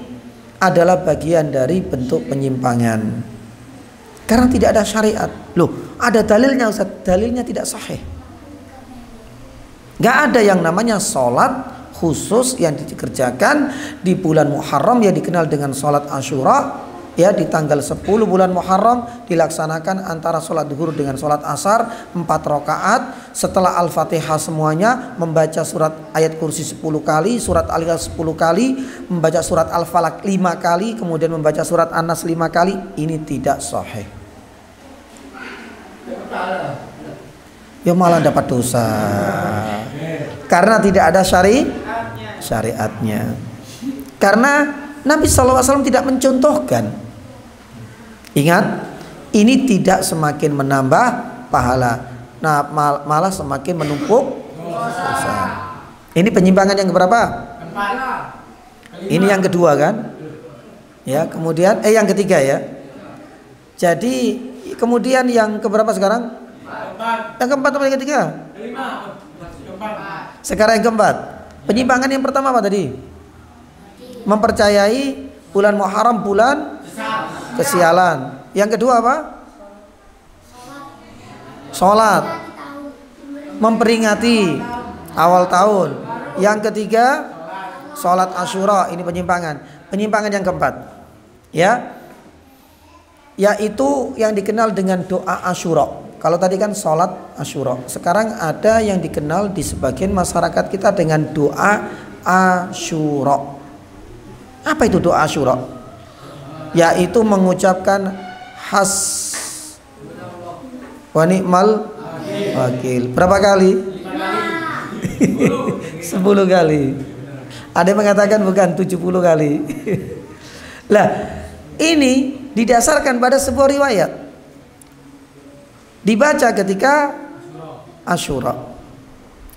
adalah bagian dari bentuk penyimpangan. Karena tidak ada syariat. Loh, ada dalilnya Ustaz, dalilnya tidak sahih. Gak ada yang namanya sholat khusus yang dikerjakan di bulan Muharram yang dikenal dengan sholat Asyura. Ya, di tanggal 10 bulan Muharram dilaksanakan antara sholat duhur dengan sholat asar 4 rakaat. Setelah Al-Fatihah semuanya membaca surat ayat kursi 10 kali, surat Al-Ikhlas 10 kali, membaca surat Al-Falaq 5 kali, kemudian membaca surat An-Nas 5 kali. Ini tidak sahih. Ya malah dapat dosa. Karena tidak ada syariatnya. Karena Nabi SAW tidak mencontohkan. Ingat, ini tidak semakin menambah pahala, nah malah semakin menumpuk dosa. Ini penyimpangan yang keberapa? Ini yang kedua kan? Ya, kemudian yang ketiga ya. Jadi kemudian yang keberapa sekarang? Yang keempat atau yang ketiga? Sekarang yang keempat. Penyimpangan yang pertama apa tadi? Mempercayai bulan Muharram bulan kesialan. Yang kedua apa? Sholat, memperingati awal tahun. Yang ketiga, sholat Asyura. Ini penyimpangan. Penyimpangan yang keempat, ya, yaitu yang dikenal dengan doa Asyura. Kalau tadi kan sholat Asyura, sekarang ada yang dikenal di sebagian masyarakat kita dengan doa Asyura. Apa itu doa Asyura? Yaitu mengucapkan has wa ni'mal wakil. Berapa kali? 10 kali. Ada yang mengatakan bukan 70 kali. Lah, ini didasarkan pada sebuah riwayat. Dibaca ketika Asyura.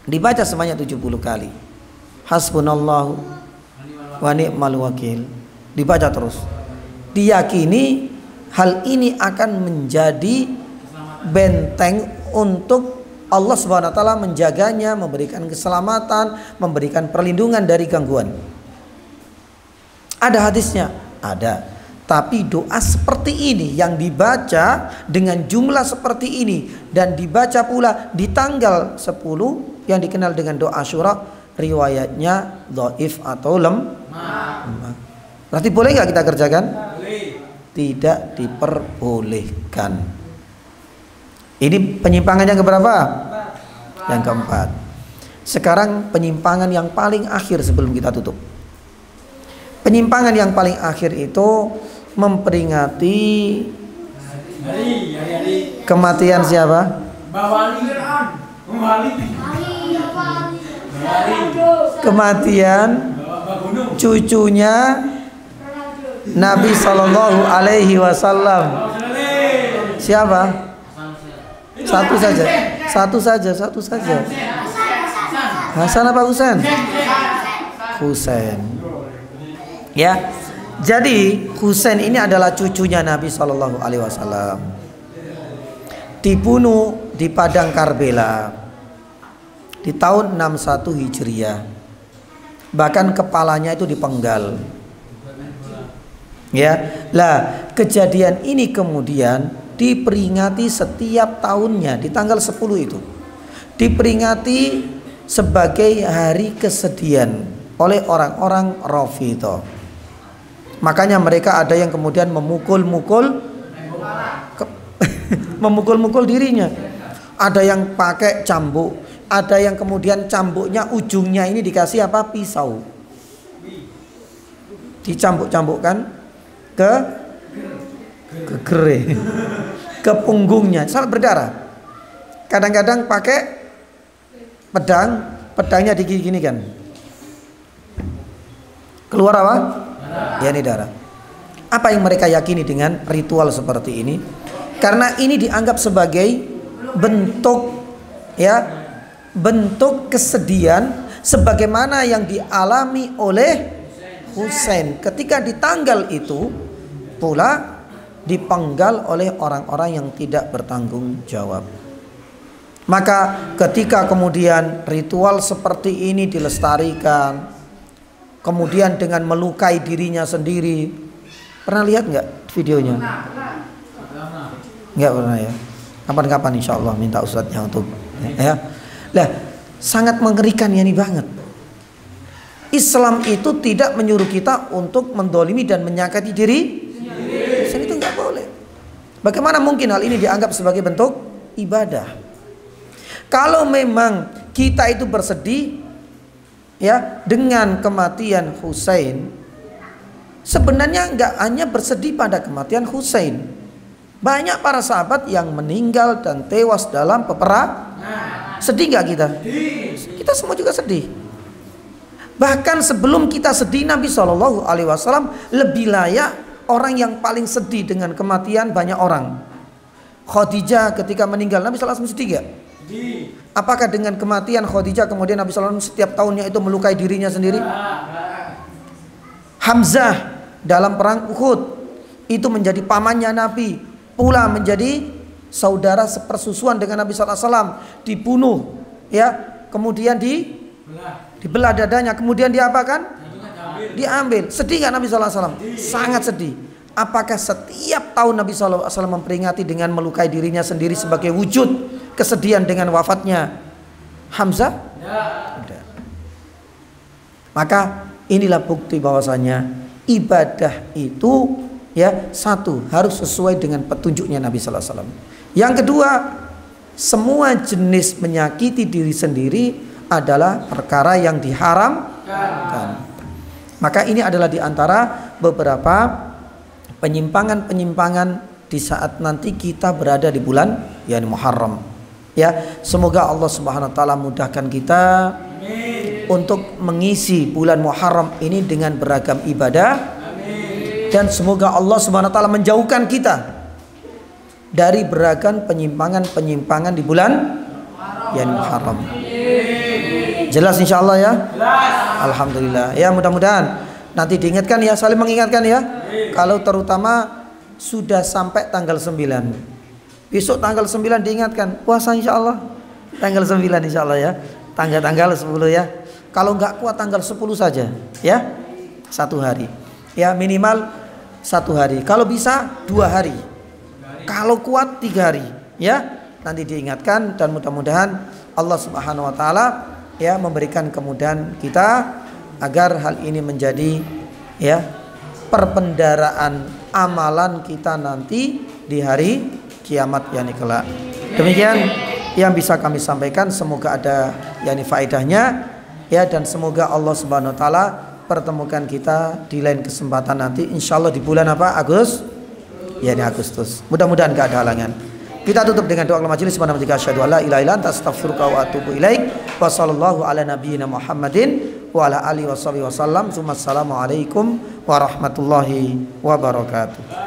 Dibaca sebanyak 70 kali. Hasbunallahu wa ni'mal wakil. Dibaca terus. Diyakini hal ini akan menjadi benteng untuk Allah Subhanahu wa taala menjaganya, memberikan keselamatan, memberikan perlindungan dari gangguan. Ada hadisnya? Ada. Tapi doa seperti ini yang dibaca dengan jumlah seperti ini dan dibaca pula di tanggal 10 yang dikenal dengan doa Asyura, riwayatnya dhaif atau lemah. Berarti boleh nggak kita kerjakan? Tidak diperbolehkan. Ini penyimpangan yang keberapa? Yang keempat. Sekarang penyimpangan yang paling akhir sebelum kita tutup. Penyimpangan yang paling akhir itu memperingati kematian siapa? Kematian cucunya Nabi Sallallahu Alaihi Wasallam. Siapa? Satu saja. Hasan apa Husain? Husain. Ya. Jadi Husain ini adalah cucunya Nabi Sallallahu Alaihi Wasallam. Dibunuh di padang Karbala di tahun 61 Hijriah. Bahkan kepalanya itu dipenggal. Ya. Lah, kejadian ini kemudian diperingati setiap tahunnya di tanggal 10 itu. Diperingati sebagai hari kesedihan oleh orang-orang Rafidhah. Makanya mereka ada yang kemudian memukul-mukul dirinya. Ada yang pakai cambuk, ada yang kemudian cambuknya ujungnya ini dikasih apa? Pisau. Dicambuk-cambukkan ke gere, ke punggungnya sampai berdarah. Kadang-kadang pakai pedangnya digini kan. Keluar apa? Ya, ini darah. Apa yang mereka yakini dengan ritual seperti ini? Karena ini dianggap sebagai bentuk kesedihan sebagaimana yang dialami oleh Husain ketika di tanggal itu pula dipenggal oleh orang-orang yang tidak bertanggung jawab. Maka ketika kemudian ritual seperti ini dilestarikan, kemudian dengan melukai dirinya sendiri, pernah lihat nggak videonya? Nggak pernah ya. Kapan-kapan insya Allah minta ustadznya untuk ya. Lah, sangat mengerikan ya ini banget. Islam itu tidak menyuruh kita untuk mendolimi dan menyakiti diri. Itu nggak boleh. Bagaimana mungkin hal ini dianggap sebagai bentuk ibadah? Kalau memang kita itu bersedih ya dengan kematian Husain, sebenarnya nggak hanya bersedih pada kematian Husain. Banyak para sahabat yang meninggal dan tewas dalam peperangan. Sedih nggak kita? Kita semua juga sedih. Bahkan sebelum kita sedih, Nabi Shallallahu Alaihi Wasallam lebih layak orang yang paling sedih dengan kematian banyak orang. Khadijah ketika meninggal, Nabi Sallallahu Alaihi Wasallam sedih gak? Apakah dengan kematian Khadijah kemudian Nabi Sallallahu Alaihi Wasallam setiap tahunnya itu melukai dirinya sendiri? Hamzah dalam perang Uhud itu menjadi pamannya Nabi, pula menjadi saudara sepersusuan dengan Nabi Sallallahu Alaihi Wasallam, dibunuh, ya, kemudian dibelah dadanya, kemudian diapakan? Diambil. Sedih gak Nabi Sallallahu Alaihi Wasallam? Sangat sedih. Apakah setiap tahun Nabi SAW memperingati dengan melukai dirinya sendiri sebagai wujud kesedihan dengan wafatnya Hamzah? Tidak. Maka inilah bukti bahwasanya ibadah itu ya, satu, harus sesuai dengan petunjuknya Nabi SAW. Yang kedua, semua jenis menyakiti diri sendiri adalah perkara yang diharamkan. Maka ini adalah diantara beberapa penyimpangan-penyimpangan di saat nanti kita berada di bulan yakni Muharram. Ya, semoga Allah Subhanahu wa taala mudahkan kita untuk mengisi bulan Muharram ini dengan beragam ibadah. Dan semoga Allah Subhanahu wa taala menjauhkan kita dari beragam penyimpangan-penyimpangan di bulan yakni Muharram. Jelas insyaallah ya? Alhamdulillah. Ya, mudah-mudahan nanti diingatkan ya, saling mengingatkan ya. Kalau terutama sudah sampai tanggal 9. Besok tanggal 9 diingatkan puasa insyaallah. Tanggal 9 insyaallah ya. Tanggal 10 ya. Kalau enggak kuat tanggal 10 saja ya. 1 hari. Ya, minimal 1 hari. Kalau bisa 2 hari. Kalau kuat 3 hari ya. Nanti diingatkan dan mudah-mudahan Allah Subhanahu wa taala ya memberikan kemudahan kita agar hal ini menjadi ya perbendaraan amalan kita nanti di hari kiamat yakni kelak. Demikian yang bisa kami sampaikan, semoga ada yakni faedahnya ya, dan semoga Allah Subhanahu wa taala pertemukan kita di lain kesempatan nanti insyaallah di bulan apa? yakni Agustus. Mudah-mudahan enggak ada halangan. Kita tutup dengan doa majelis pada ketika asyhadu alla ilaha illa anta astaghfiruka wa atubu ilaik. Wa sallallahu ala nabiyyina Muhammadin wa ala alihi wasallam. Assalamualaikum warahmatullahi wabarakatuh.